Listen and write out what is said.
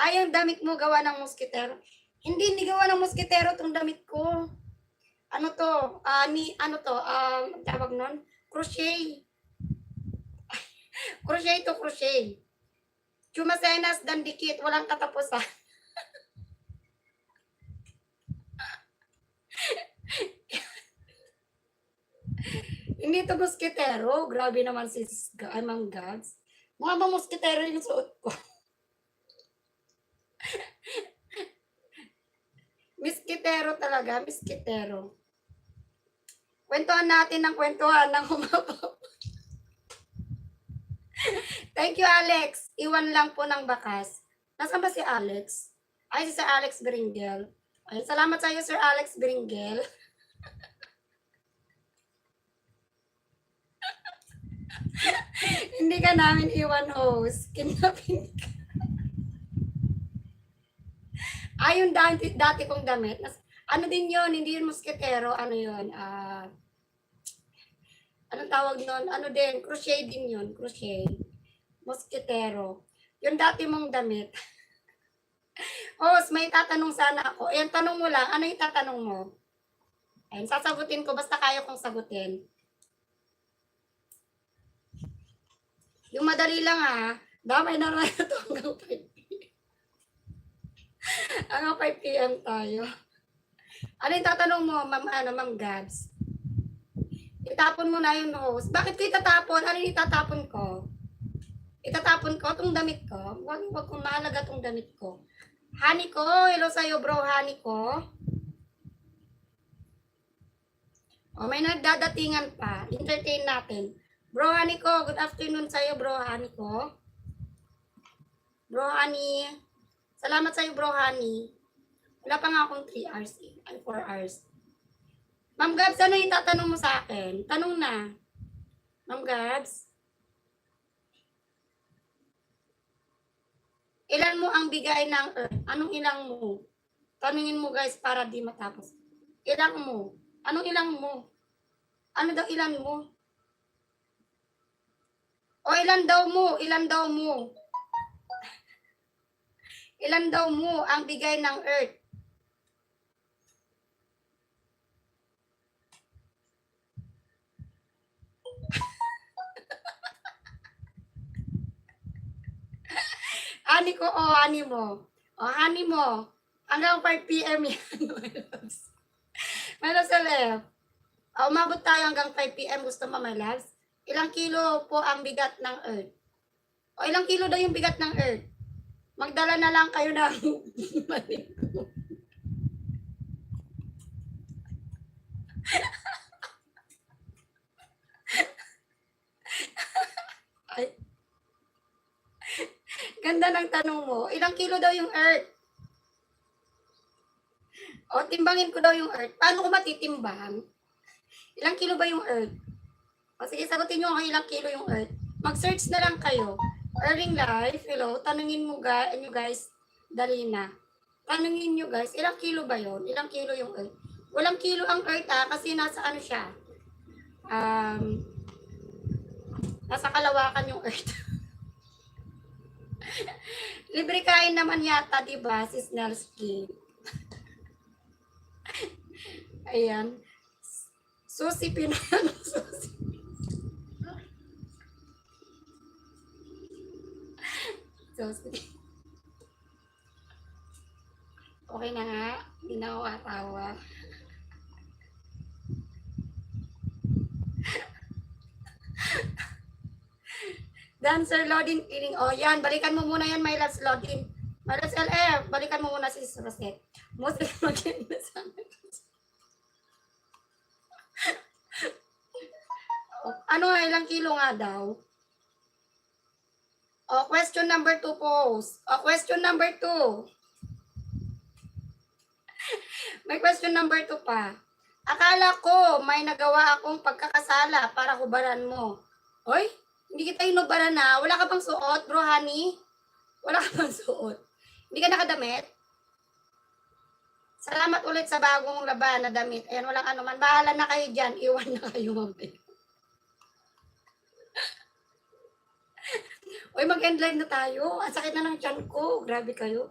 Ay, ang damit mo gawa ng moskitero. Hindi gawa ng moskitero tong damit ko. Ano to? Tawag nun? Crochet. Crochet to crochet. Chumasenas dan dikit, walang katapusan. Hindi to moskitero. Grabe naman si Ma'am Gabs. Mga ba moskitero yung suot ko? Miskitero talaga, miskitero. Kwentuhan natin ng kwentuhan ng humabap. Thank you, Alex. Iwan lang po ng bakas. Nasaan ba si Alex? Ay, si Sir Alex Bringel. Ay, salamat sa iyo, Sir Alex Bringel. Hindi ka namin iwan, host. Kinapin ka. Ay, yung dati kong damit. Ano din yun? Hindi yun moskitero. Ano yun? Anong tawag nun? Ano din? Crochet din yun. Crochet. Moskitero. Yung dati mong damit. Host, may tatanong sana ako. Ayan, tanong mo lang. Ano yung tatanong mo? Ayan, sasagutin ko. Basta kaya kong sagutin. Yung madali lang ha. Damay na rin ito hanggang 5 p.m. Hanggang 5 p.m. tayo. Ano yung tatanong mo, Ma'am Gabs? Itapon mo na yung host. Bakit ko itatapon? Ano yung itatapon ko? Itatapon ko itong damit ko. Huwag kong mahalaga itong damit ko. Honey ko, hello sa'yo bro, honey ko. O, may nagdadatingan pa. Entertain natin. Bro, honey ko, good afternoon sa'yo bro, honey ko. Bro, honey. Salamat sa'yo bro, honey. Wala pa nga akong 3 hours eh. Ay, 4 hours. Ma'am Gabs, ano yung tatanong mo sa akin? Tanong na. Ma'am Gabs. Ilan mo ang bigay ng earth? Anong ilang mo? Tanungin mo guys para di matapos. Ilang mo? Anong ilang mo? Ano daw ilan mo? O ilan daw mo? Ilan daw mo? Ilan daw mo ang bigay ng earth? Ani ko o ani mo? O ani mo? Hanggang 5 p.m. yan. My loves, left. Umabot tayo hanggang 5 p.m. Gusto mo, my loves? Ilang kilo po ang bigat ng earth? O ilang kilo daw yung bigat ng earth? Magdala na lang kayo ng Ay. Ganda ng tanong mo. Ilang kilo daw yung earth? O, timbangin ko daw yung earth. Paano ko matitimbang? Ilang kilo ba yung earth? O, sige, sagutin nyo kung ilang kilo yung earth. Mag-search na lang kayo. Earning life, hello. Tanungin mo guys, dali na. Tanungin nyo guys, ilang kilo ba yon? Ilang kilo yung earth? Walang kilo ang earth kasi nasa ano siya. Nasa kalawakan yung earth. Libre kain naman yata, diba, si Snelsky? Ayan. Susi Pinano, Susi. Susi. Okay na nga. Hindi na ako atawa. Dancer Lodin feeling. Oh, yan. Balikan mo muna yan, my loves Lodin. My loves LF. Balikan mo muna si Rosette. Muslim maganda sa amin. Ano, ilang kilo nga daw? O, question number 2 post. O, question number 2. May question number 2 pa. Akala ko may nagawa akong pagkakasala para hubaran mo. Hoy, hindi kita inubaran na. Wala ka pang suot, bro, honey? Wala ka pang suot. Hindi ka nakadamit? Salamat ulit sa bagong laban na damit. Ayan, walang ano man. Bahala na kayo dyan. Iwan na kayo, mamaya. Uy, mag-end live na tayo. Ang sakit na ng tiyan ko. Grabe kayo.